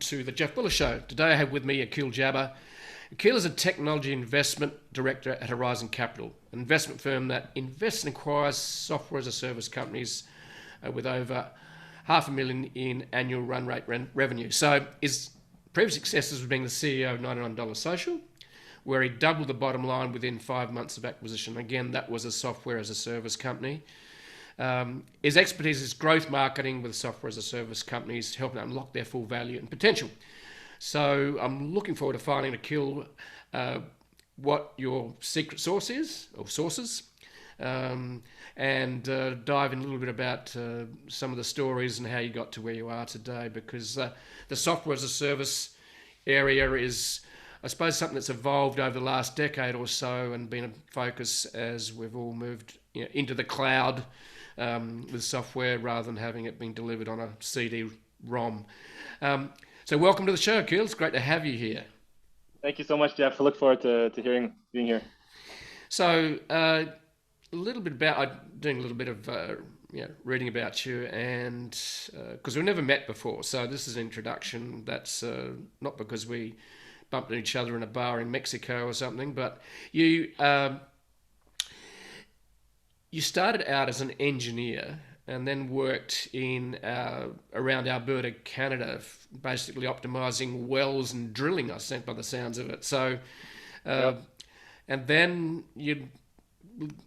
to the Jeff Buller Show. Today I have with me Akeel Jabber. Akeel is a technology investment director at HoriZen Capital, an investment firm that invests and acquires software as a service companies with over $500,000 in annual run rate revenue. So his previous successes were being the CEO of $99 Social, where he doubled the bottom line within 5 months of acquisition. Again, that was a software as a service company. His expertise is growth marketing with software as a service companies, helping them unlock their full value and potential. So I'm looking forward to finding, Akeel, what your secret sauce is, or sources, and dive in a little bit about some of the stories and how you got to where you are today, because the software as a service area is, I suppose, something that's evolved over the last decade or so and been a focus as we've all moved into the cloud with software rather than having it being delivered on a CD-ROM. So welcome to the show, Akeel. It's great to have you here. Thank you so much, Jeff. I look forward to being here. So a little bit about, I'm doing a little bit of reading about you, and because we've never met before, so this is an introduction. That's not because we bumped into each other in a bar in Mexico or something, but you started out as an engineer and then worked in around Alberta, Canada, basically optimizing wells and drilling, I think, by the sounds of it. So, and then you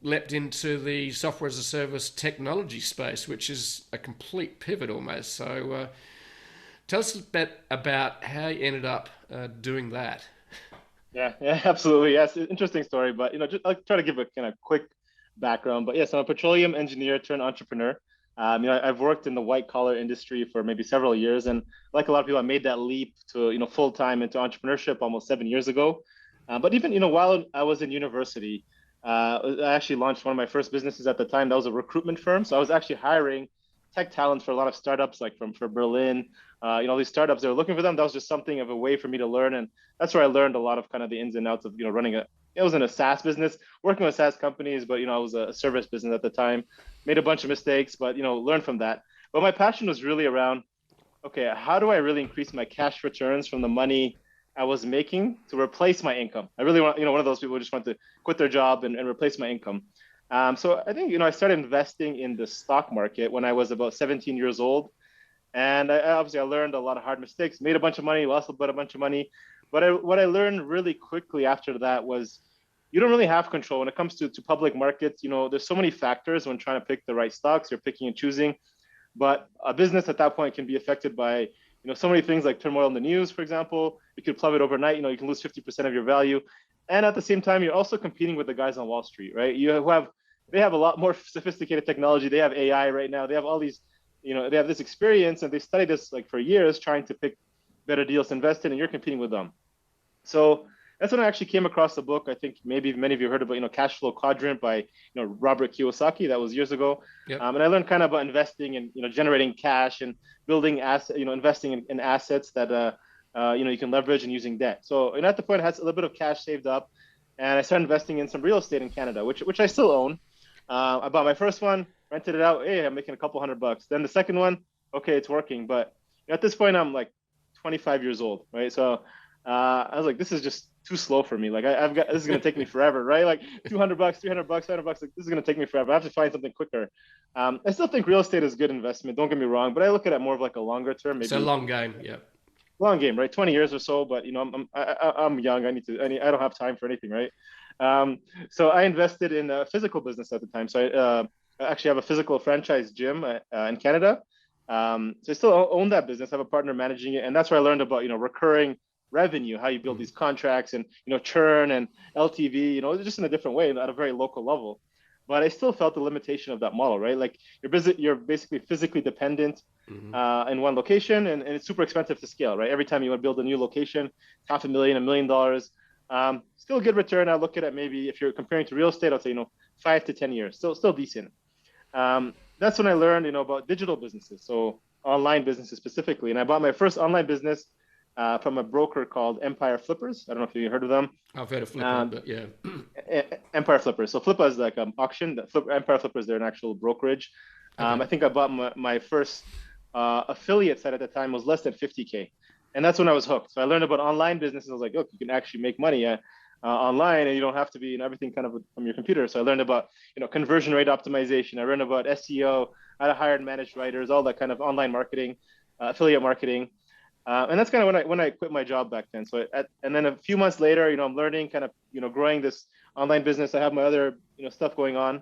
leapt into the software as a service technology space, which is a complete pivot almost. So tell us a bit about how you ended up doing that. Yeah, absolutely. Yes, interesting story, but I'll try to give a kind of quick background. But yes, I'm a petroleum engineer turned entrepreneur. I've worked in the white collar industry for maybe several years, and like a lot of people, I made that leap to full time into entrepreneurship almost 7 years ago. But even while I was in university, I actually launched one of my first businesses at the time. That was a recruitment firm. So I was actually hiring tech talents for a lot of startups, like for Berlin. These startups, they were looking for them. That was just something of a way for me to learn, and that's where I learned a lot of kind of the ins and outs of running a. It was in a SaaS business, working with SaaS companies, but I was a service business at the time. Made a bunch of mistakes, but learned from that. But my passion was really around, okay, how do I really increase my cash returns from the money I was making to replace my income? I really want, one of those people who just want to quit their job and replace my income. So I think, I started investing in the stock market when I was about 17 years old. And I learned a lot of hard mistakes, made a bunch of money, lost a bunch of money. But what I learned really quickly after that was you don't really have control when it comes to public markets. There's so many factors when trying to pick the right stocks. You're picking and choosing. But a business at that point can be affected by so many things like turmoil in the news, for example. You could plummet overnight. You can lose 50% of your value. And at the same time, you're also competing with the guys on Wall Street, right? They have a lot more sophisticated technology. They have AI right now. They have all these, they have this experience, and they study this like for years, trying to pick better deals to invest in, and you're competing with them. So that's when I actually came across the book. I think maybe many of you heard about, Cash Flow Quadrant by, Robert Kiyosaki. That was years ago. Yep. And I learned kind of about investing and, generating cash and building assets, investing in assets that, you can leverage and using debt. So, at the point, I had a little bit of cash saved up, and I started investing in some real estate in Canada, which I still own. I bought my first one, rented it out. Hey, I'm making a couple $100. Then the second one, okay, it's working. But at this point, I'm like 25 years old, right? So I was like, this is just too slow for me. Like this is going to take me forever, right? Like $200, $300, $500. Like this is going to take me forever. I have to find something quicker. I still think real estate is a good investment. Don't get me wrong, but I look at it more of like a longer term. Maybe it's a long game, yeah. Long game, right? 20 years or so. But I'm young. I don't have time for anything, right? So I invested in a physical business at the time. So I actually have a physical franchise gym in Canada. So I still own that business. I have a partner managing it, and that's where I learned about recurring revenue, how you build these contracts, and churn and LTV, just in a different way at a very local level. But I still felt the limitation of that model, right? Like you're basically physically dependent in one location, and it's super expensive to scale, right? Every time you want to build a new location, $500,000, $1 million. Still a good return. I look at it maybe if you're comparing to real estate, I'll say 5 to 10 years. Still decent. That's when I learned about digital businesses, so online businesses specifically. And I bought my first online business from a broker called Empire Flippers. I don't know if you heard of them. I've heard of Flipper, but yeah. Empire Flippers. So Flipper is like an auction. Empire Flippers, they're an actual brokerage. Okay. I think I bought my first affiliate site at the time was less than 50K. And that's when I was hooked. So I learned about online businesses. I was like, look, you can actually make money online, and you don't have to be everything kind of from your computer. So I learned about conversion rate optimization. I learned about SEO, how to hire and manage writers, all that kind of online marketing, affiliate marketing. And that's kind of when I quit my job back then. So and then a few months later, I'm learning kind of growing this online business. I have my other stuff going on,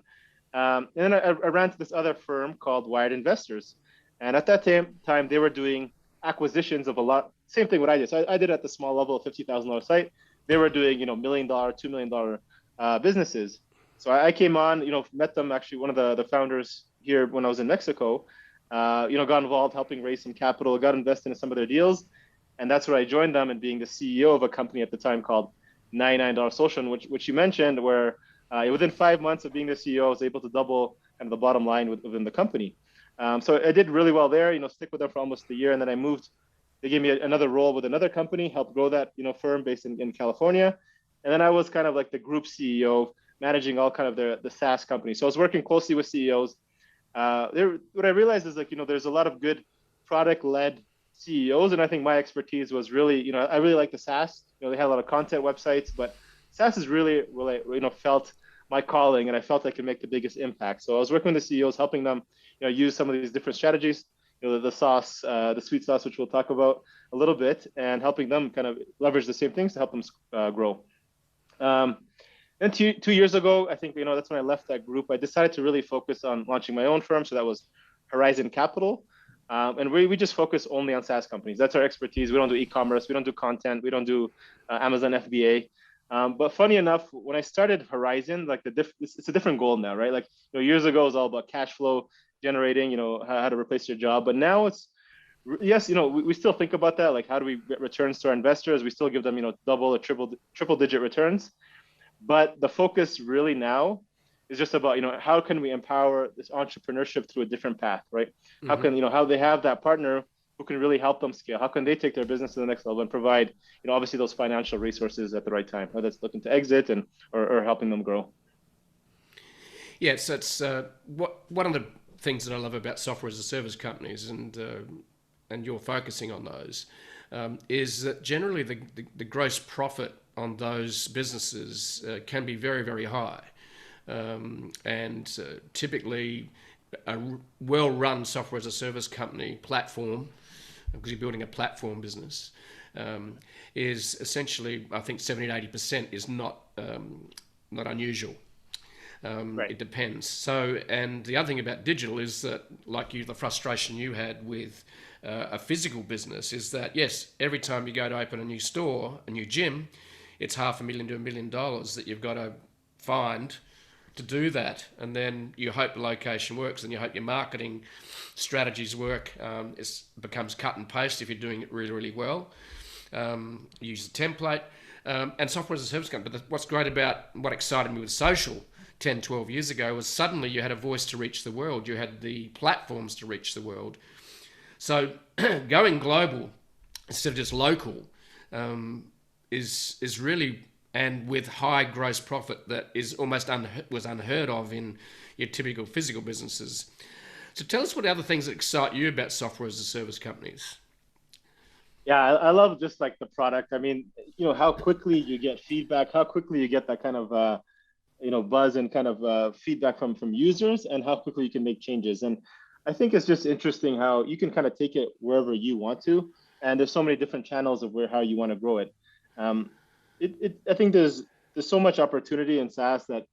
and then I ran to this other firm called Wired Investors, and at that time they were doing acquisitions of a lot. Same thing what I did. So I did at the small level, $50,000 site. They were doing $1 million, $2 million businesses. So I came on, met them, actually one of the founders here when I was in Mexico. Got involved helping raise some capital, got invested in some of their deals. And that's where I joined them and being the CEO of a company at the time called $99 Social, which you mentioned, where within 5 months of being the CEO, I was able to double kind of the bottom line within the company. So I did really well there, stick with them for almost a year. And then I moved, they gave me another role with another company, helped grow that, firm based in California. And then I was kind of like the group CEO, managing all kind of the SaaS companies. So I was working closely with CEOs. What I realized is there's a lot of good product-led CEOs, and I think my expertise was really, I really like the SaaS. They had a lot of content websites, but SaaS is really, felt my calling, and I felt I could make the biggest impact. So I was working with the CEOs, helping them, use some of these different strategies, the sauce, the sweet sauce, which we'll talk about a little bit, and helping them kind of leverage the same things to help them grow. Then 2 years ago, I think, that's when I left that group. I decided to really focus on launching my own firm. So that was HoriZen Capital. And we just focus only on SaaS companies. That's our expertise. We don't do e-commerce. We don't do content. We don't do Amazon FBA. But funny enough, when I started HoriZen, like it's a different goal now, right? Like years ago, it was all about cash flow generating, how to replace your job. But now it's, yes, we still think about that. Like, how do we get returns to our investors? We still give them, double or triple digit returns. But the focus really now is just about, how can we empower this entrepreneurship through a different path, right? Mm-hmm. How can, how they have that partner who can really help them scale? How can they take their business to the next level and provide, obviously those financial resources at the right time, whether it's looking to exit or helping them grow. Yes, that's one of the things that I love about software as a service companies, and you're focusing on those, is that generally the gross profit on those businesses can be very, very high. And typically a well-run software as a service company platform, because you're building a platform business, is essentially, I think 70 to 80% is not unusual. Right. It depends. So, and the other thing about digital is that, like the frustration you had with a physical business is that, yes, every time you go to open a new store, a new gym, it's $500,000 to $1 million that you've got to find to do that. And then you hope the location works, and you hope your marketing strategies work. It becomes cut and paste if you're doing it really, really well. Use a template. And software as a service company. But what's great about what excited me with social 10, 12 years ago was suddenly you had a voice to reach the world. You had the platforms to reach the world. So going global instead of just local is really, and with high gross profit that is almost was unheard of in your typical physical businesses. So tell us what other things that excite you about software as a service companies. Yeah, I love just like the product. I mean, how quickly you get feedback, how quickly you get that kind of buzz and kind of feedback from users, and how quickly you can make changes. And I think it's just interesting how you can kind of take it wherever you want to, and there's so many different channels of how you want to grow it. I think there's so much opportunity in SaaS that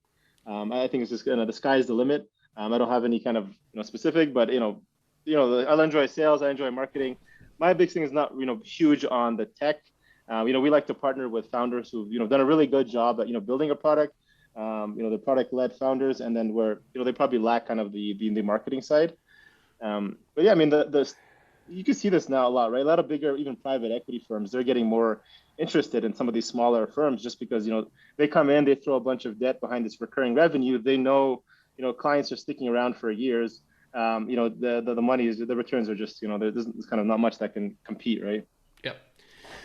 I think it's just the sky's the limit. I don't have any kind of specific, but I'll enjoy sales, I enjoy marketing. My big thing is not huge on the tech. We like to partner with founders who've done a really good job at building a product. The product-led founders, and then where they probably lack kind of the marketing side. But yeah, I mean you can see this now a lot, right? A lot of bigger, even private equity firms, they're getting more interested in some of these smaller firms just because they come in, they throw a bunch of debt behind this recurring revenue. They know clients are sticking around for years. The money is, the returns are just there's kind of not much that can compete, right? Yeah.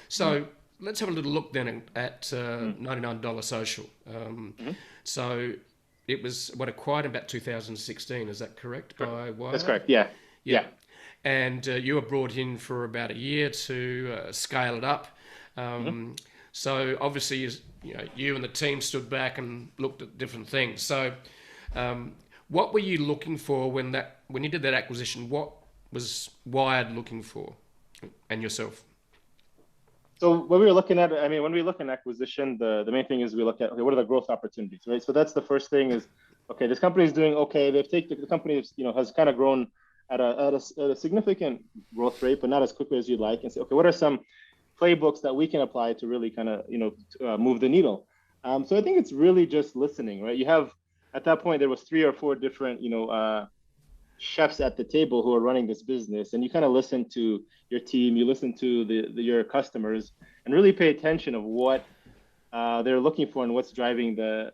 So let's have a little look then at $99 Social. So it was acquired in about 2016. Is that correct? By Wire? That's correct. Yeah. and you were brought in for about a year to scale it up. So obviously, you and the team stood back and looked at different things. So, what were you looking for when you did that acquisition? What was Wired looking for, and yourself? So when we were looking at, when we look at acquisition, the main thing is we look at, okay, what are the growth opportunities, right? So that's the first thing is, okay, this company is doing okay. The company is, has kind of grown at a significant growth rate, but not as quickly as you'd like. And say, okay, what are some playbooks that we can apply to really kind of, move the needle? So I think it's really just listening, right? You have, at that point, there was 3 or 4 different, chefs at the table who are running this business, and you kind of listen to your team, you listen to your customers, and really pay attention of what they're looking for and what's driving the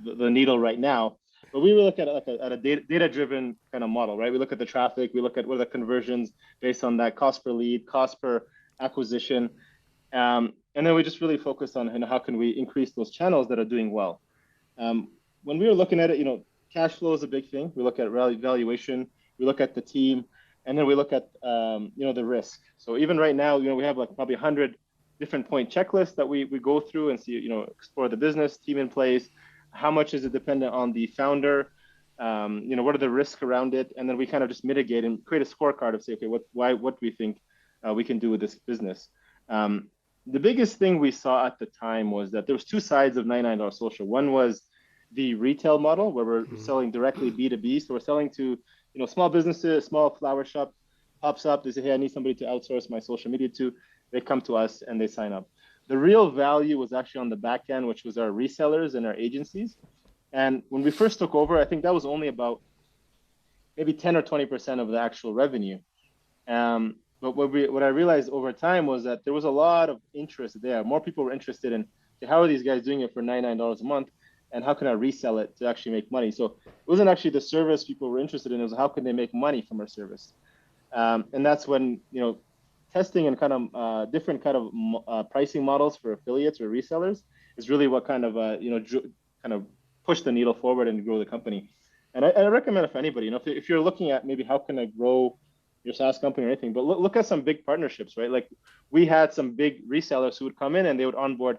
needle right now. But we look at a data-driven kind of model, right? We look at the traffic, we look at what are the conversions based on that cost per lead, cost per acquisition, and then we just really focus on how can we increase those channels that are doing well. When we were looking at it, cash flow is a big thing. We look at valuation, we look at the team, and then we look at the risk. So even right now, we have like probably 100 different point checklists that we go through and see, explore the business, team in place, how much is it dependent on the founder, what are the risks around it, and then we kind of just mitigate and create a scorecard of say, okay, what we think we can do with this business. The biggest thing we saw at the time was that there was 2 sides of $99 Social. One was the retail model where we're selling directly B2B. So we're selling to, small businesses, small flower shop pops up. They say, hey, I need somebody to outsource my social media to. They come to us and they sign up. The real value was actually on the back end, which was our resellers and our agencies. And when we first took over, I think that was only about maybe 10 or 20% of the actual revenue. But what I realized over time was that there was a lot of interest there. More people were interested in, okay, how are these guys doing it for $99 a month? And how can I resell it to actually make money? So it wasn't actually the service people were interested in. It was how can they make money from our service? And that's when, testing and kind of different kind of pricing models for affiliates or resellers is really what kind of, kind of push the needle forward and grow the company. And I recommend it for anybody, if you're looking at maybe how can I grow your SaaS company or anything, but look at some big partnerships, right? Like we had some big resellers who would come in and they would onboard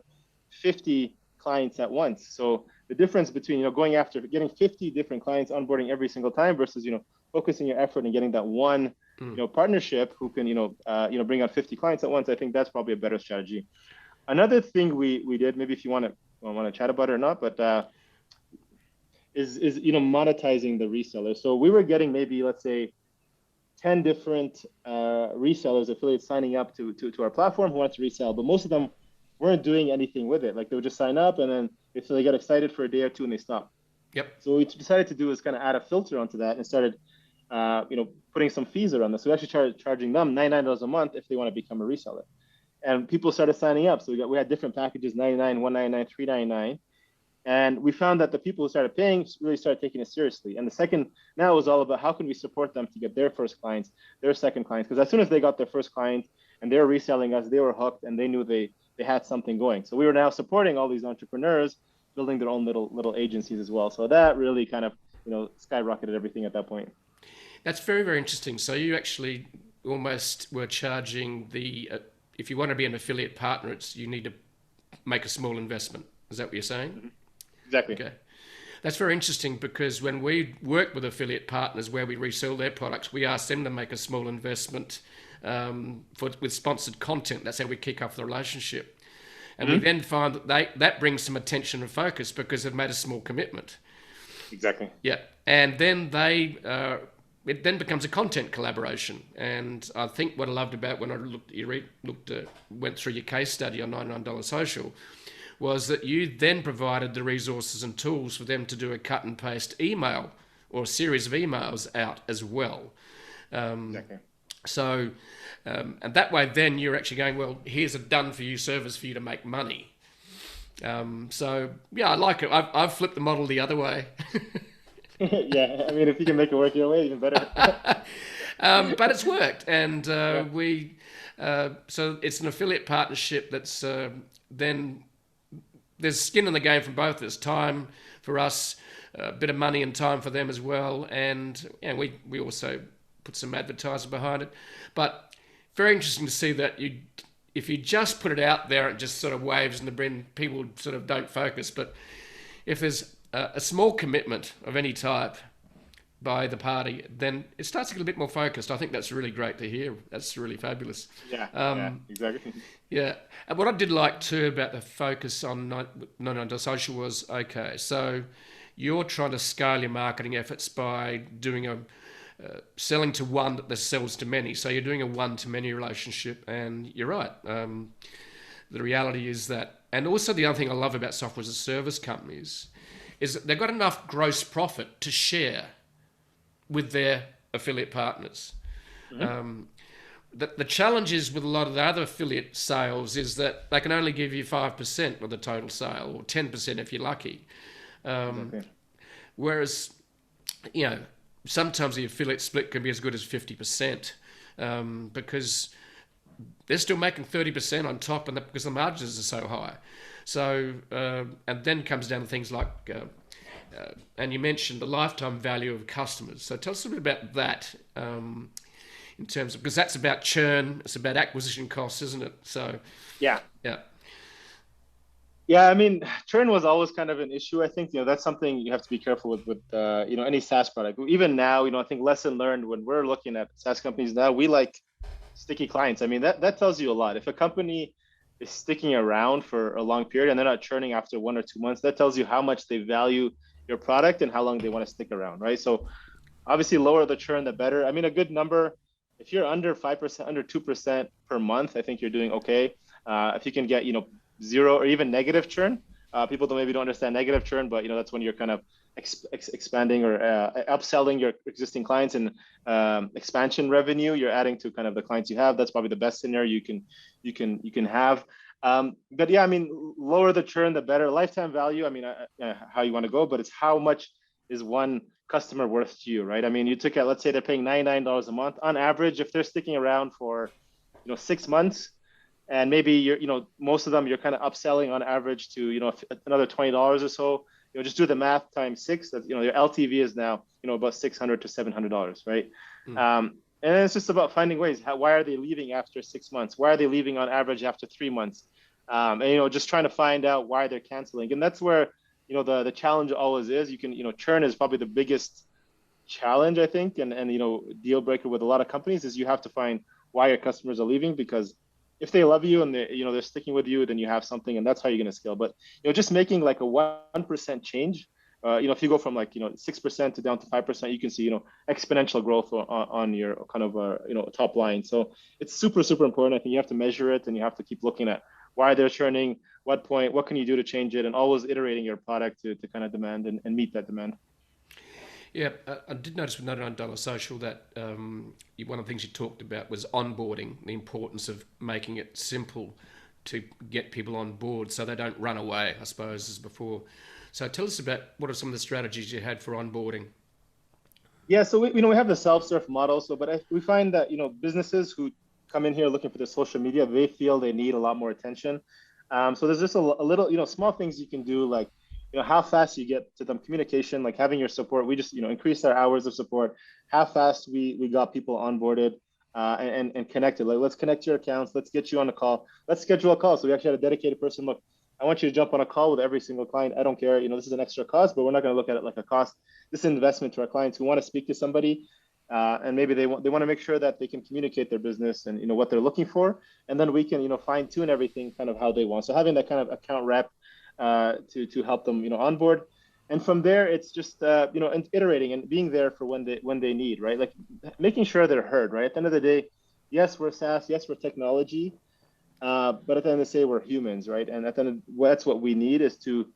50 clients at once. So the difference between going after getting 50 different clients onboarding every single time versus focusing your effort and getting that one partnership who can bring out 50 clients at once, I think that's probably a better strategy. Another thing we did, maybe if you want to chat about it or not, but is monetizing the reseller. So we were getting maybe, let's say, 10 different resellers, affiliates signing up to our platform who want to resell, but most of them weren't doing anything with it. Like they would just sign up and then they get excited for a day or 2 and they stop. Yep. So what we decided to do is kind of add a filter onto that and started, putting some fees around this. So we actually started charging them $99 a month if they want to become a reseller. And people started signing up. So we had different packages, $99, $199, $399. And we found that the people who started paying really started taking it seriously. And the second now was all about how can we support them to get their first clients, their second clients. Because as soon as they got their first client and they were reselling us, they were hooked and they knew they had something going. So we were now supporting all these entrepreneurs, building their own little agencies as well. So that really kind of, skyrocketed everything at that point. That's very, very interesting. So you actually almost were charging if you want to be an affiliate partner, you need to make a small investment. Is that what you're saying? Mm-hmm. Exactly. Okay. That's very interesting because when we work with affiliate partners where we resell their products, we ask them to make a small investment with sponsored content. That's how we kick off the relationship. And we then find that brings some attention and focus because they've made a small commitment. Exactly. Yeah. And then it then becomes a content collaboration. And I think what I loved about when I went through your case study on $99 Social was that you then provided the resources and tools for them to do a cut and paste email or a series of emails out as well. Exactly. So, and that way then you're actually going, well, here's a done for you service for you to make money. So yeah, I like it. I've flipped the model the other way. Yeah, if you can make it work your way, even better. But it's worked. And so it's an affiliate partnership that's then there's skin in the game from both. There's time for us, a bit of money and time for them as well. And we also put some advertising behind it. But very interesting to see that if you just put it out there, it just sort of waves in the wind, people sort of don't focus. But if there's a small commitment of any type by the party, then it starts to get a bit more focused. I think that's really great to hear. That's really fabulous. Yeah, exactly. Yeah. And what I did like too about the focus on non-social was, okay, so you're trying to scale your marketing efforts by doing selling to one that sells to many. So you're doing a one-to-many relationship, and you're right. The reality is that, and also the other thing I love about software as a service companies is that they've got enough gross profit to share with their affiliate partners. Mm-hmm. The challenge is with a lot of the other affiliate sales is that they can only give you 5% of the total sale, or 10% if you're lucky. Exactly. Whereas, sometimes the affiliate split can be as good as 50%, because they're still making 30% on top, and because the margins are so high. So, and then comes down to things like, and you mentioned the lifetime value of customers. So tell us a bit about that, in terms of, because that's about churn, it's about acquisition costs, isn't it? So, Yeah. Yeah. Yeah, I mean, churn was always kind of an issue. I think, that's something you have to be careful with any SaaS product. Even now, I think lesson learned when we're looking at SaaS companies now, we like sticky clients. I mean, that tells you a lot. If a company is sticking around for a long period and they're not churning after 1 or 2 months, that tells you how much they value your product and how long they want to stick around, right? So obviously lower the churn, the better. I mean, a good number, if you're under 5%, under 2% per month, I think you're doing okay. If you can get, 0 or even negative churn, people maybe don't understand negative churn, but that's when you're kind of expanding or upselling your existing clients, and expansion revenue you're adding to kind of the clients you have. That's probably the best scenario you can have. But yeah, I mean, lower the churn, the better. Lifetime value, I mean, how you want to go, but it's how much is one customer worth to you, right? I mean, you took out, let's say they're paying $99 a month on average. If they're sticking around for 6 months, and maybe you're most of them you're kind of upselling on average to another $20 or so, just do the math times 6. That your LTV is now about $600 to $700, right? And it's just about finding ways. Why are they leaving after 6 months? Why are they leaving on average after 3 months? And just trying to find out why they're canceling. And that's where the challenge always is. You can churn is probably the biggest challenge, I think, and deal breaker with a lot of companies is you have to find why your customers are leaving, because if they love you and they're sticking with you, then you have something, and that's how you're going to scale. But just making like a 1% change, if you go from 6% to down to 5%, you can see exponential growth on your kind of top line. So it's super important. I think you have to measure it, and you have to keep looking at why they're churning, what can you do to change it, and always iterating your product to kind of demand and meet that demand. Yeah, I did notice with $99 Social that one of the things you talked about was onboarding, the importance of making it simple to get people on board so they don't run away, I suppose, as before. So tell us about what are some of the strategies you had for onboarding? Yeah, so we have the self-serve model. But we find that businesses who come in here looking for the social media, they feel they need a lot more attention. So there's just a little small things you can do, like how fast you get to them, communication, like having your support. We just increased our hours of support, how fast we got people onboarded and connected. Like, let's connect your accounts, let's get you on a call, let's schedule a call. So we actually had a dedicated person. Look, I want you to jump on a call with every single client. I don't care, this is an extra cost, but we're not going to look at it like a cost. This is an investment to our clients who want to speak to somebody, and maybe they want to make sure that they can communicate their business and what they're looking for, and then we can fine tune everything kind of how they want. So having that kind of account rep to help them onboard, and from there it's just iterating and being there for when they need, right? Like making sure they're heard, right? At the end of the day, yes, we're SaaS, yes, we're technology, but at the end of the day, we're humans, right? And at the end, that's what we need, is to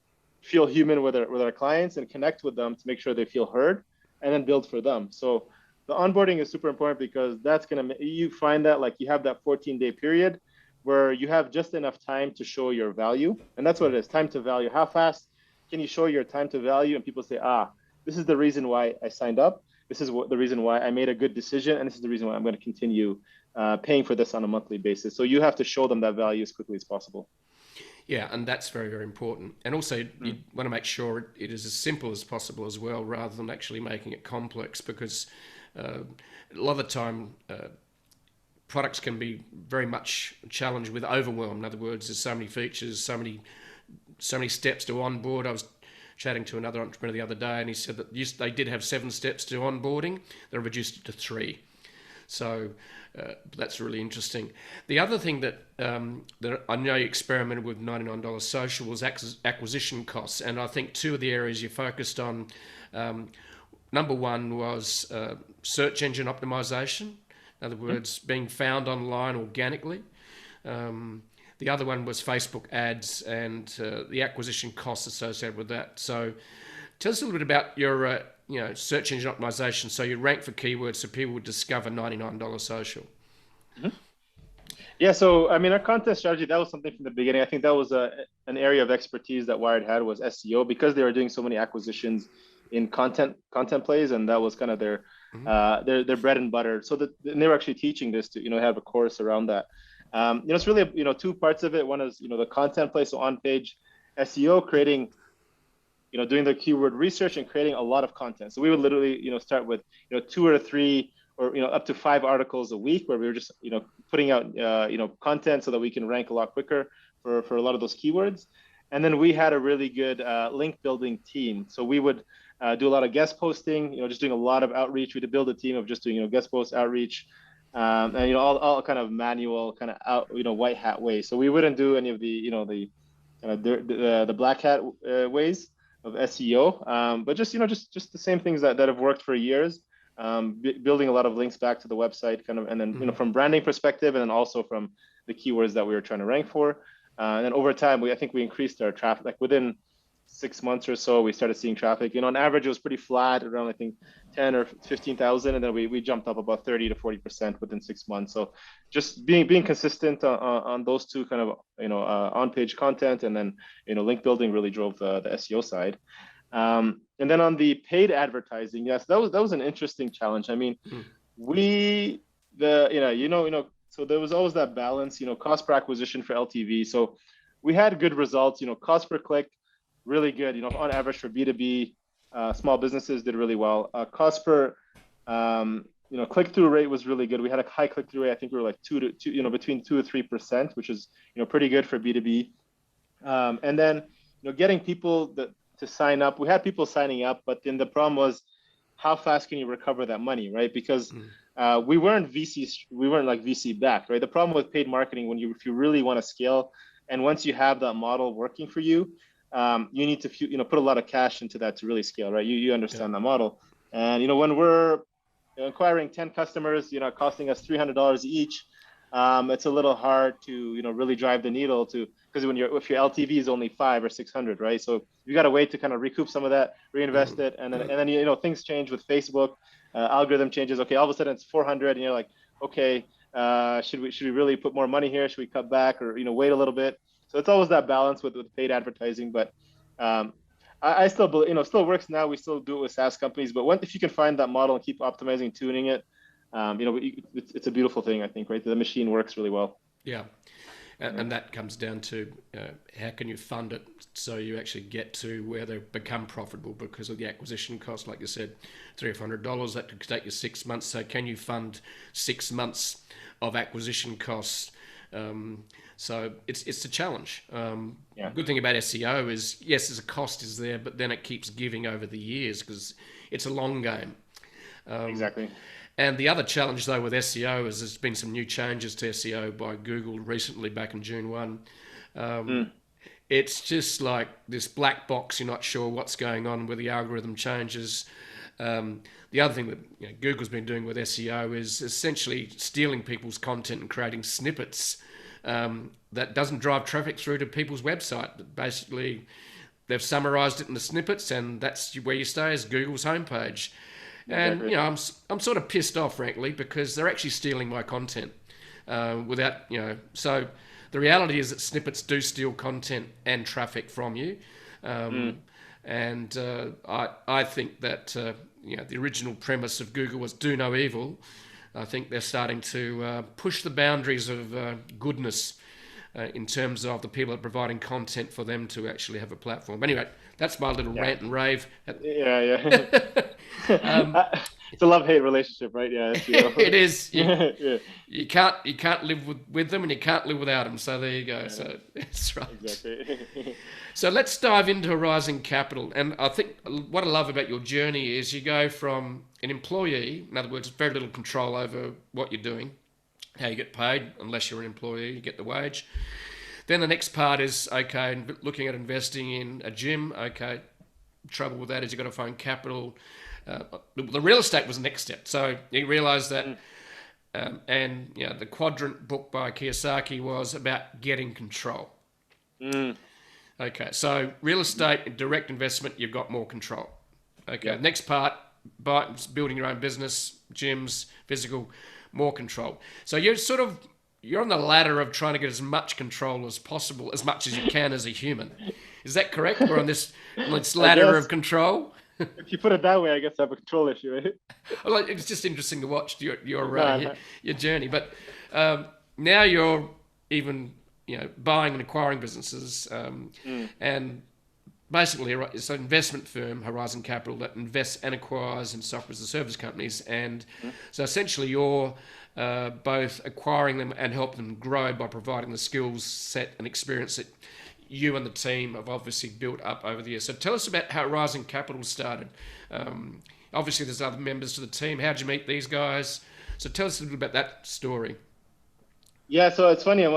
feel human with our clients and connect with them to make sure they feel heard, and then build for them. So the onboarding is super important, because that's you find that like you have that 14-day period where you have just enough time to show your value. And that's what it is, time to value. How fast can you show your time to value? And people say, this is the reason why I signed up. This is the reason why I made a good decision. And this is the reason why I'm going to continue paying for this on a monthly basis. So you have to show them that value as quickly as possible. Yeah, and that's very, very important. And also you want to make sure it is as simple as possible as well, rather than actually making it complex, because a lot of the time, products can be very much challenged with overwhelm. In other words, there's so many features, so many steps to onboard. I was chatting to another entrepreneur the other day, and he said that they did have 7 steps to onboarding. They reduced it to 3. So that's really interesting. The other thing that I know you experimented with $99 social was acquisition costs, and I think 2 of the areas you focused on. Number 1 was search engine optimization. In other words, being found online organically. The other one was Facebook ads and the acquisition costs associated with that. So tell us a little bit about your search engine optimization. So you rank for keywords so people would discover $99 social. Mm-hmm. Yeah, so I mean, our content strategy, that was something from the beginning. I think that was an area of expertise that Wired had, was SEO, because they were doing so many acquisitions in content plays, and that was kind of their bread and butter. So and they were actually teaching this to have a course around that. It's really 2 parts of it. One is the content play, so on page SEO, creating doing the keyword research and creating a lot of content. So we would literally start with 2 or 3 or up to 5 articles a week, where we were just putting out content so that we can rank a lot quicker for a lot of those keywords. And then we had a really good link building team. So we would do a lot of guest posting, just doing a lot of outreach. We had to build a team of just doing guest post outreach, and all kind of manual, kind of out white hat ways. So we wouldn't do any of the the black hat ways of SEO, but just just the same things that have worked for years. Building a lot of links back to the website, kind of, and then from branding perspective, and then also from the keywords that we were trying to rank for. And then over time, I think we increased our traffic. Like within 6 months or so, we started seeing traffic. On average, it was pretty flat, around I think 10 or 15,000, and then we jumped up about 30 to 40% within 6 months. So just being consistent on those 2 kind of on-page content, and then link building really drove the SEO side. And then on the paid advertising, yes, that was an interesting challenge. I mean, so there was always that balance, cost per acquisition for LTV. So we had good results, cost per click, really good, on average for B2B, small businesses did really well. Cost per, click-through rate was really good. We had a high click-through rate. I think we were like between 2 or 3%, which is, pretty good for B2B. And then, getting people to sign up. We had people signing up, but then the problem was, how fast can you recover that money, right? Because we weren't like VC backed, right? The problem with paid marketing, if you really want to scale, and once you have that model working for you, you need to put a lot of cash into that to really scale, right? You understand that model, and when we're acquiring 10 customers, costing us $300 each, it's a little hard to really drive the needle because if your LTV is only 500 or 600, right? So you got to wait to kind of recoup some of that, reinvest it, and then things change with Facebook, algorithm changes. Okay, all of a sudden it's 400, and you're like, okay, should we really put more money here? Should we cut back, or wait a little bit? So it's always that balance with paid advertising, but I still believe, still works now. We still do it with SaaS companies, but if you can find that model and keep optimizing, tuning it, it's a beautiful thing, I think, right? The machine works really well. Yeah. And that comes down to how can you fund it so you actually get to where they become profitable, because of the acquisition cost, like you said, $300 or $400, that could take you 6 months. So can you fund 6 months of acquisition costs? So it's a challenge. Good thing about SEO is, yes, there's a cost is there, but then it keeps giving over the years because it's a long game. Exactly. And the other challenge, though, with SEO is there's been some new changes to SEO by Google recently, back in June 1. It's just like this black box. You're not sure what's going on with the algorithm changes. The other thing that Google's been doing with SEO is essentially stealing people's content and creating snippets that doesn't drive traffic through to people's website. Basically, they've summarized it in the snippets, and that's where you stay, as Google's homepage. And I'm sort of pissed off, frankly, because they're actually stealing my content without So the reality is that snippets do steal content and traffic from you, and I think that the original premise of Google was do no evil. I think they're starting to push the boundaries of goodness in terms of the people that are providing content for them to actually have a platform. Anyway, that's my little rant and rave. it's a love-hate relationship, right? Yeah, SEO. It is. Yeah, You can't live with them, and you can't live without them. So there you go. yeah, So that's right. exactly. So let's dive into HoriZen Capital. And I think what I love about your journey is you go from an employee, in other words, very little control over what you're doing, how you get paid, unless you're an employee, you get the wage. Then the next part is, okay, looking at investing in a gym. Okay, trouble with that is you've got to find capital. The real estate was the next step. So you realise that, and the Quadrant book by Kiyosaki was about getting control. Mm. Okay, so real estate, direct investment, you've got more control. Okay, Yep. next part, building your own business, gyms, physical, more control. So you're on the ladder of trying to get as much control as possible, as much as you can as a human. Is that correct? We're on this ladder of control. If you put it that way, I guess I have a control issue, right? Well, it's just interesting to watch your No. your journey. But now you're even buying and acquiring businesses, and basically it's an investment firm, HoriZen Capital, that invests and acquires in software as a service companies. And so essentially you're both acquiring them and help them grow by providing the skills set and experience that you and the team have obviously built up over the years. So tell us about how HoriZen Capital started. Obviously there's other members to the team. How did you meet these guys? So tell us a little bit about that story. Yeah, so it's funny. I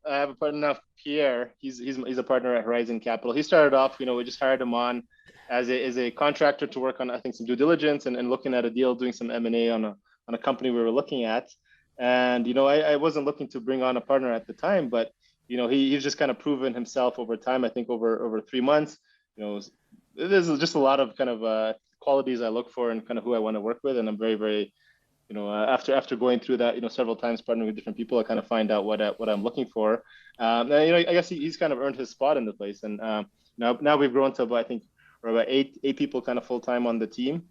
have a partner now, Pierre. He's a partner at HoriZen Capital. He started off, we just hired him on as a contractor to work on, I think, some due diligence and looking at a deal, doing some M&A on a company we were looking at. And I wasn't looking to bring on a partner at the time, but he's just kind of proven himself over time. I think over 3 months, there's just a lot of kind of qualities I look for and kind of who I want to work with, and I'm very, very after going through that, several times partnering with different people, I kind of find out what I'm looking for. And, I guess he's kind of earned his spot in the place. And now we've grown to about, I think we're about eight people kind of full time on the team.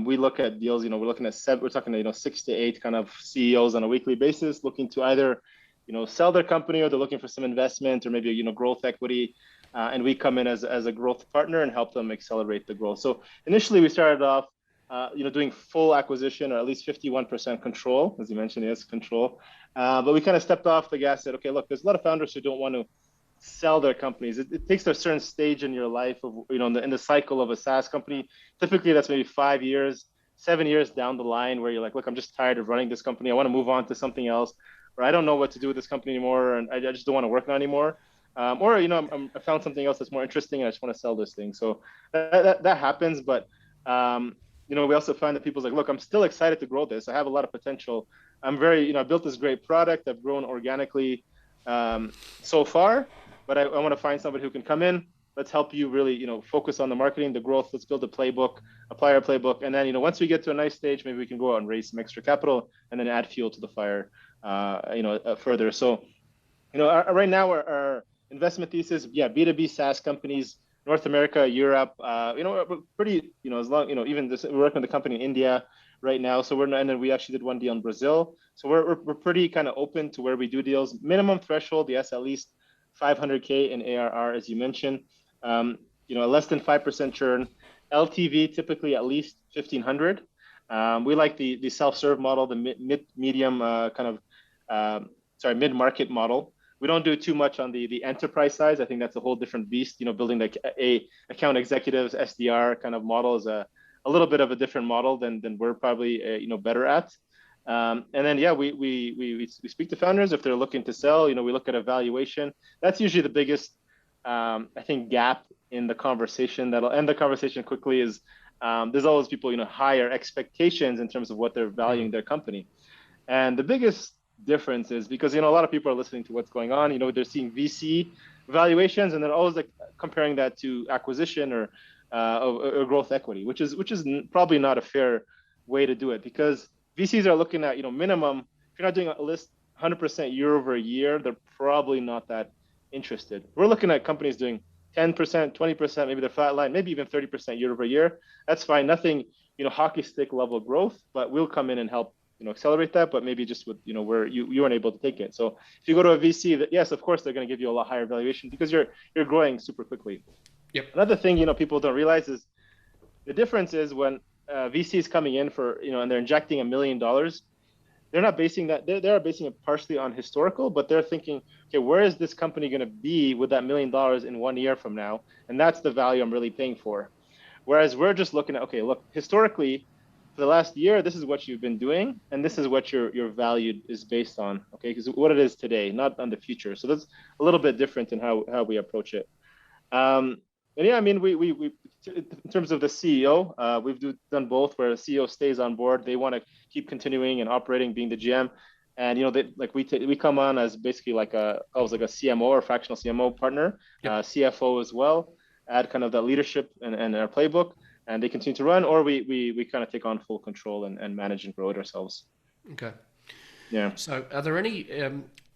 We look at deals, we're looking at we're talking 6 to 8 kind of CEOs on a weekly basis, looking to either sell their company, or they're looking for some investment or maybe growth equity. And we come in as a growth partner and help them accelerate the growth. So initially we started off doing full acquisition, or at least 51% control, as you mentioned, yes, control. But we kind of stepped off the gas, said, okay, look, there's a lot of founders who don't want to sell their companies. It takes a certain stage in your life of, in the cycle of a SaaS company. Typically that's maybe 5 years, 7 years down the line, where you're like, look, I'm just tired of running this company. I want to move on to something else, or I don't know what to do with this company anymore, and I just don't want to work on it anymore. Or, I found something else that's more interesting and I just want to sell this thing. So that happens. But, we also find that people's like, look, I'm still excited to grow this. I have a lot of potential. I'm very, I built this great product. I've grown organically so far, but I want to find somebody who can come in. Let's help you really, focus on the marketing, the growth. Let's build a playbook, apply our playbook. And then, once we get to a nice stage, maybe we can go out and raise some extra capital and then add fuel to the fire, further. So, right now our investment thesis, B2B SaaS companies, North America, Europe, we're pretty, as long, even this, we're working with a company in India right now. So and then we actually did one deal in Brazil. So we're pretty kind of open to where we do deals. Minimum threshold, yes, at least 500K in ARR, as you mentioned. Less than 5% churn. LTV typically at least 1,500. We like the self-serve model, the mid-market model. We don't do too much on the enterprise size. I think that's a whole different beast. Building like a account executives, SDR kind of model is a little bit of a different model than we're probably better at. And then we speak to founders if they're looking to sell. We look at evaluation. That's usually the biggest I think gap in the conversation that'll end the conversation quickly. Is there's always people higher expectations in terms of what they're valuing their company, and the biggest difference is because a lot of people are listening to what's going on. They're seeing VC valuations, and they're always like comparing that to acquisition or growth equity, which is probably not a fair way to do it, because VCs are looking at minimum. If you're not doing a list 100% year over year, they're probably not that interested. We're looking at companies doing 10%, 20%, maybe they're flatline, maybe even 30% year over year. That's fine. Nothing hockey stick level growth, but we'll come in and help accelerate that, but maybe just with where you weren't able to take it. So if you go to a VC, that yes, of course they're going to give you a lot higher valuation because you're growing super quickly. Yep. Another thing people don't realize is the difference is when VCs coming in for, and they're injecting $1 million, they're not basing that, they're basing it partially on historical, but they're thinking, okay, where is this company going to be with that $1 million in 1 year from now? And that's the value I'm really paying for. Whereas we're just looking at, okay, look, historically, for the last year, this is what you've been doing, and this is what your value is based on, okay? Because what it is today, not on the future. So that's a little bit different in how we approach it. And yeah, I mean, we in terms of the CEO, we've done both, where the CEO stays on board. They want to keep continuing and operating, being the GM, and we come on as basically like a CMO or fractional CMO partner, Yep. CFO as well, add kind of that leadership and our playbook, and they continue to run, or we kind of take on full control and manage and grow it ourselves. Okay. Yeah. So are there any,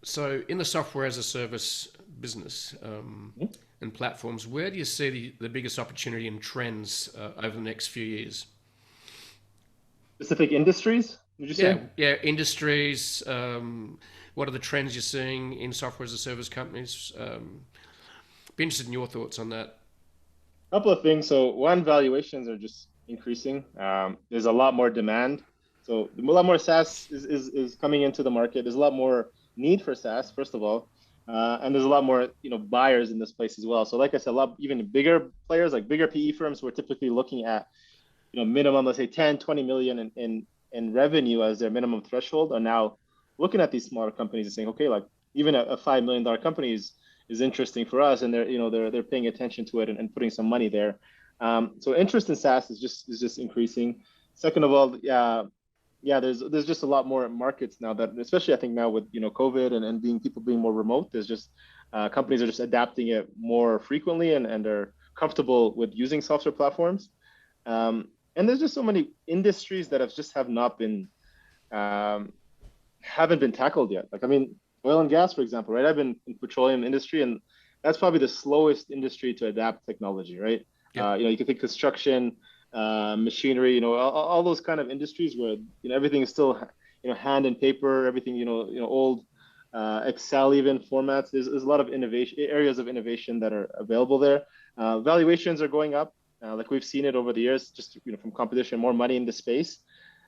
so in the software as a service business and platforms, where do you see the biggest opportunity and trends over the next few years? Specific industries, would you say? Yeah, industries. What are the trends you're seeing in software as a service companies? Be interested in your thoughts on that. Couple of things. So one, valuations are just increasing. There's a lot more demand. So a lot more SaaS is coming into the market. There's a lot more need for SaaS, first of all. And there's a lot more, buyers in this place as well. So like I said, a lot, even bigger players, like bigger PE firms, who are typically looking at, minimum, let's say 10, 20 million in revenue as their minimum threshold, are now looking at these smaller companies and saying, okay, like even a $5 million company is interesting for us, and they're paying attention to it and putting some money there. So interest in SaaS is just increasing. Second of all, there's just a lot more markets now, that, especially I think now with COVID and people being more remote, there's just companies are just adapting it more frequently, and they're comfortable with using software platforms. And there's just so many industries that have not been haven't been tackled yet. Like, I mean, oil and gas, for example, right? I've been in petroleum industry, and that's probably the slowest industry to adapt technology, right? Yep. You can think construction, machinery, all those kind of industries where everything is still hand and paper, everything old Excel even formats. There's a lot of areas of innovation that are available there. Valuations are going up, like we've seen it over the years, just from competition, more money in the space.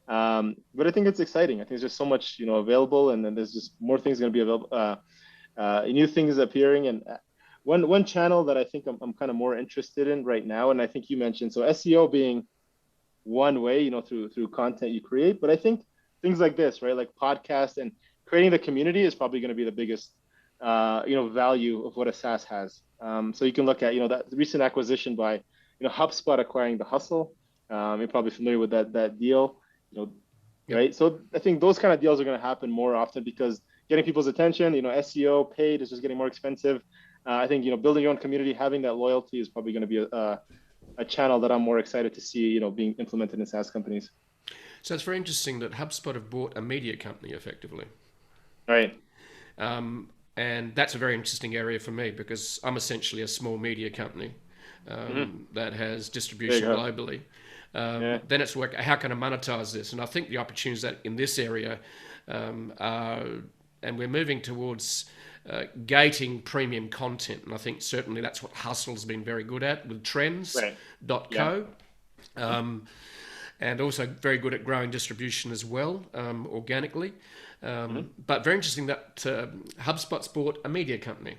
But I think it's exciting. I think there's just so much available, and then there's just more things going to be available, new things appearing. And one channel that I think I'm kind of more interested in right now, and I think you mentioned, so SEO being one way, through content you create, but I think things like this, right, like podcast and creating the community, is probably going to be the biggest value of what a SaaS has. So you can look at that recent acquisition by HubSpot acquiring The Hustle. You're probably familiar with that deal. Yep. Right. So I think those kind of deals are going to happen more often, because getting people's attention, SEO paid is just getting more expensive. I think, building your own community, having that loyalty, is probably going to be a channel that I'm more excited to see, being implemented in SaaS companies. So it's very interesting that HubSpot have bought a media company effectively. Right. And that's a very interesting area for me, because I'm essentially a small media company that has distribution globally. Then it's work. How can I monetize this? And I think the opportunities that in this area are, and we're moving towards gating premium content. And I think certainly that's what Hustle's been very good at with Trends.co. And also very good at growing distribution as well, organically. But very interesting that HubSpot's bought a media company.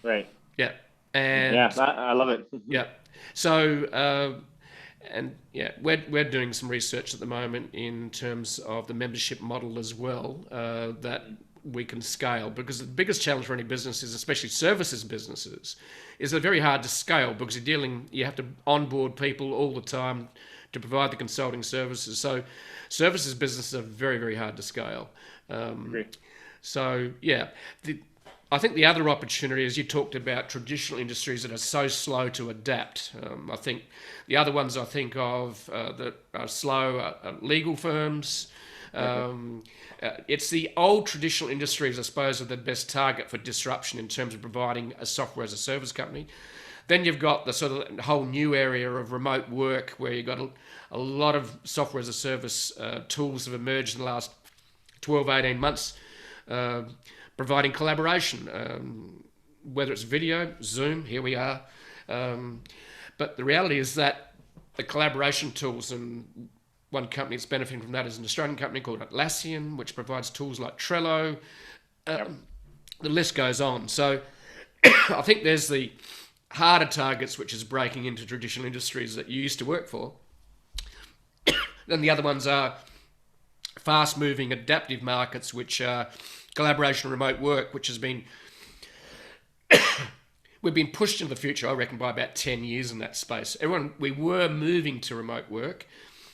Right. Yeah. And I love it. Yeah. So, we're doing some research at the moment in terms of the membership model as well, that we can scale, because the biggest challenge for any businesses, especially services businesses, is they're very hard to scale, because you have to onboard people all the time to provide the consulting services. So services businesses are very, very hard to scale. So I think the other opportunity is, you talked about traditional industries that are so slow to adapt. I think the other ones I think of that are slow are legal firms. It's the old traditional industries, I suppose, are the best target for disruption in terms of providing a software as a service company. Then you've got the sort of whole new area of remote work, where you've got a lot of software as a service tools have emerged in the last 12, 18 months, providing collaboration, whether it's video, Zoom, here we are. But the reality is that the collaboration tools, and one company that's benefiting from that is an Australian company called Atlassian, which provides tools like Trello. The list goes on. So I think there's the harder targets, which is breaking into traditional industries that you used to work for. Then the other ones are fast-moving, adaptive markets, which are collaboration and remote work, which has been we've been pushed into the future, I reckon, by about 10 years in that space. We were moving to remote work,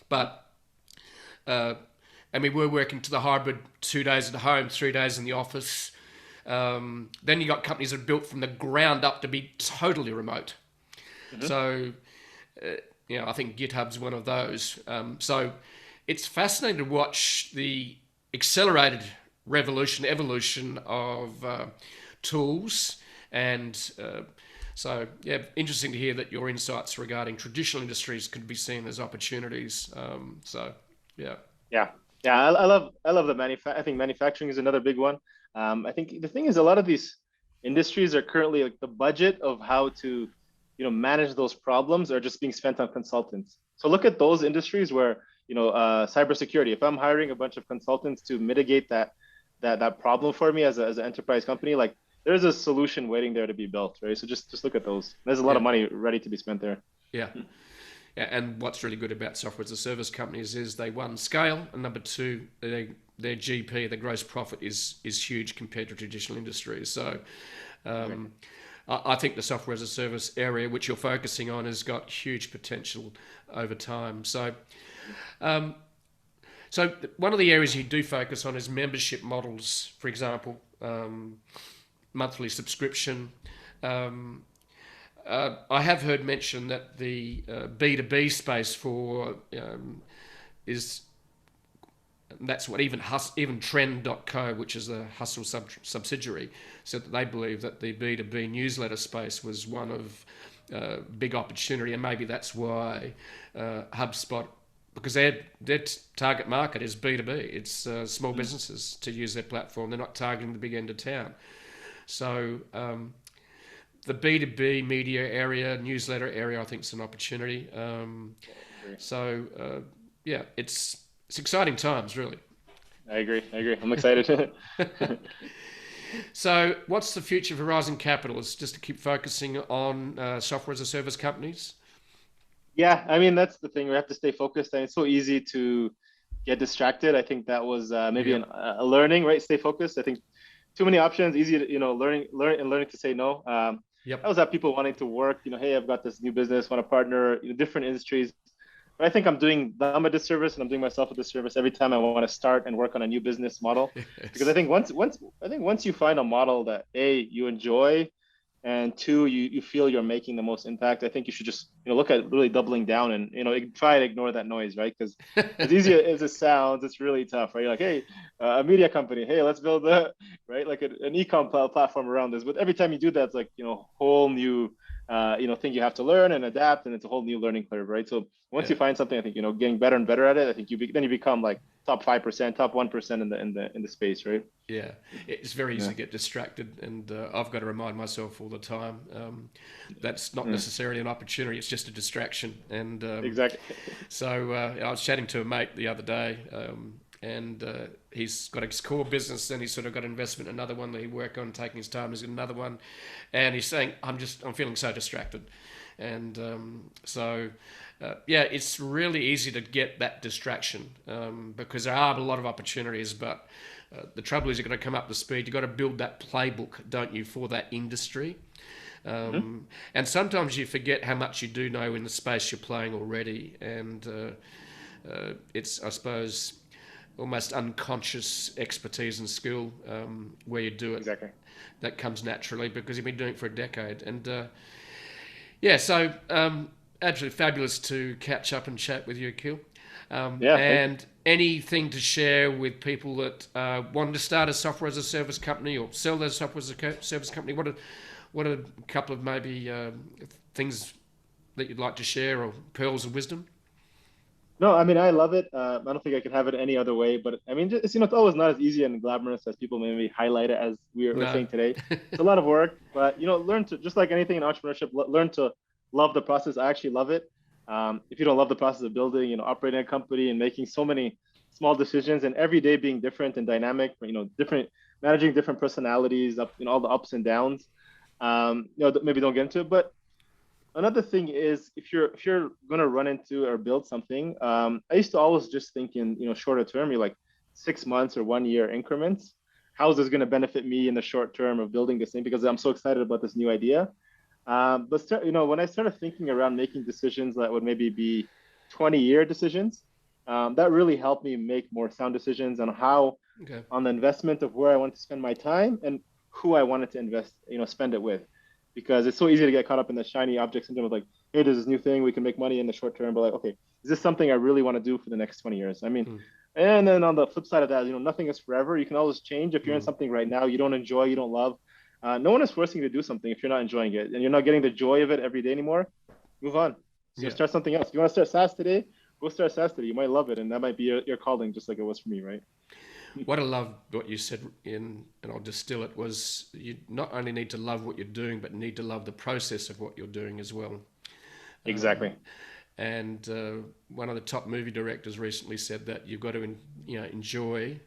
but and we were working to the hybrid 2 days at home, 3 days in the office. Then you got companies that are built from the ground up to be totally remote. So, I think GitHub's one of those. So it's fascinating to watch the accelerated evolution of tools. And so, interesting to hear that your insights regarding traditional industries could be seen as opportunities. I love the I think manufacturing is another big one. I think the thing is, a lot of these industries are currently like the budget of how to, manage those problems are just being spent on consultants. So look at those industries where, cybersecurity. If I'm hiring a bunch of consultants to mitigate that problem for me as an enterprise company, like there's a solution waiting there to be built, right? So just look at those. There's a lot of money ready to be spent there. Yeah. Yeah, and what's really good about software as a service companies is they, one, scale, and number two, their GP, their gross profit is huge compared to traditional industries. So I think the software as a service area, which you're focusing on, has got huge potential over time. So one of the areas you do focus on is membership models, for example, monthly subscription. I have heard mention that the B2B space that's what even Trend.co, which is a Hustle subsidiary, said that they believe that the B2B newsletter space was one of big opportunity, and maybe that's why HubSpot, because their target market is B2B. It's small businesses to use their platform. They're not targeting the big end of town. So the B2B media area, newsletter area, I think is an opportunity. It's exciting times, really. I agree. I'm excited. So what's the future for HoriZen Capital? Is just to keep focusing on software as a service companies? Yeah, I mean, that's the thing. We have to stay focused, and it's so easy to get distracted. I think that was maybe a learning, right? Stay focused. I think too many options, easy to, learning to say no. I always have people wanting to work, hey, I've got this new business, want to partner, different industries. But I think I'm doing them a disservice, and I'm doing myself a disservice every time I want to start and work on a new business model. Yes. Because I think once you find a model that you enjoy, and two, you feel you're making the most impact, I think you should just look at really doubling down and try and ignore that noise, right? Because as easy as it sounds, it's really tough, right? You're like, hey, a media company, hey, let's build right, an e-com platform around this. But every time you do that, it's like whole new thing you have to learn and adapt, and it's a whole new learning curve, right? So once you find something, I think getting better and better at it, I think then you become like top 5%, top 1% in the space, right? Yeah, it's very easy to get distracted, and I've got to remind myself all the time that's not necessarily an opportunity; it's just a distraction. And exactly. So I was chatting to a mate the other day, and he's got his core business, and he's sort of got investment in another one that he work on, taking his time. He's got another one, and he's saying, "I'm feeling so distracted," and it's really easy to get that distraction because there are a lot of opportunities, but the trouble is you've got to come up to speed. You've got to build that playbook, don't you, for that industry. And sometimes you forget how much you do know in the space you're playing already, and it's, I suppose, almost unconscious expertise and skill where you do it. Exactly. That comes naturally because you've been doing it for a decade. And absolutely fabulous to catch up and chat with you, Akeel. And anything to share with people that want to start a software as a service company or sell their software as a service company? What are a couple of maybe things that you'd like to share, or pearls of wisdom? No, I mean, I love it. I don't think I could have it any other way. But I mean, it's always not as easy and glamorous as people maybe highlight it as we're saying today. It's a lot of work, but learn to, just like anything in entrepreneurship, learn to love the process. I actually love it. if you don't love the process of building, operating a company and making so many small decisions and every day being different and dynamic, different, managing different personalities, all the ups and downs, maybe don't get into it. But another thing is if you're going to run into or build something, I used to always just think in, shorter term, you're like 6 months or 1 year increments. How is this going to benefit me in the short term of building this thing? Because I'm so excited about this new idea. When I started thinking around making decisions that would maybe be 20-year decisions, that really helped me make more sound decisions on how, on the investment of where I want to spend my time and who I wanted to invest, spend it with. Because it's so easy to get caught up in the shiny object syndrome of like, hey, there's this new thing, we can make money in the short term, but like, okay, is this something I really want to do for the next 20 years? I mean, and then on the flip side of that, nothing is forever. You can always change. If you're in something right now you don't enjoy, you don't love, no one is forcing you to do something if you're not enjoying it and you're not getting the joy of it every day anymore. Move on. So start something else. If you want to start SaaS today, go start SaaS today. You might love it, and that might be your calling, just like it was for me, right? What I love what you said and I'll distill it, was you not only need to love what you're doing, but need to love the process of what you're doing as well. Exactly. And one of the top movie directors recently said that you've got to, enjoy.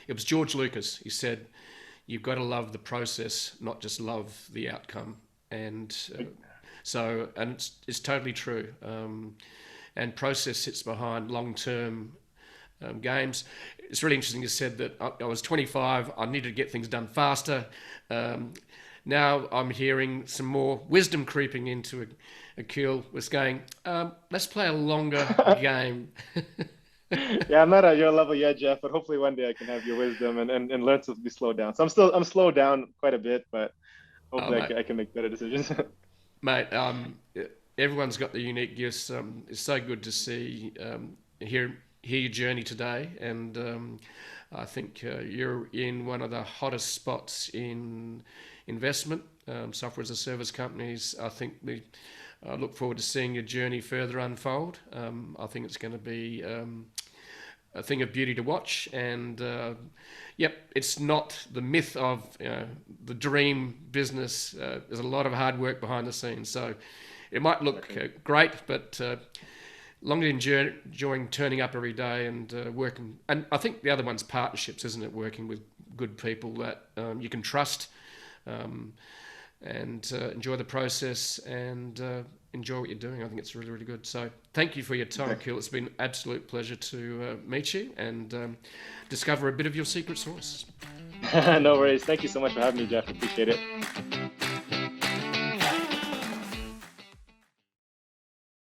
It was George Lucas. He said, "You've got to love the process, not just love the outcome." And it's totally true. And process sits behind long-term games. It's really interesting. You said that I was 25. I needed to get things done faster. Now I'm hearing some more wisdom creeping into Akeel. Was going, let's play a longer game. Yeah, I'm not at your level yet, Jeff, but hopefully one day I can have your wisdom and learn to be slowed down. So I'm slowed down quite a bit, but hopefully I can make better decisions. Mate, everyone's got the unique gifts. It's so good to see, hear your journey today, and I think you're in one of the hottest spots in investment, software as a service companies. I think I look forward to seeing your journey further unfold. I think it's going to be a thing of beauty to watch, and it's not the myth of the dream business. There's a lot of hard work behind the scenes, so it might look great, but long enjoying turning up every day and working. And I think the other one's partnerships, isn't it? Working with good people that you can trust, and enjoy the process and enjoy what you're doing. I think it's really, really good. So thank you for your time, Akeel. It's been an absolute pleasure to meet you and discover a bit of your secret sauce. No worries. Thank you so much for having me, Jeff. Appreciate it.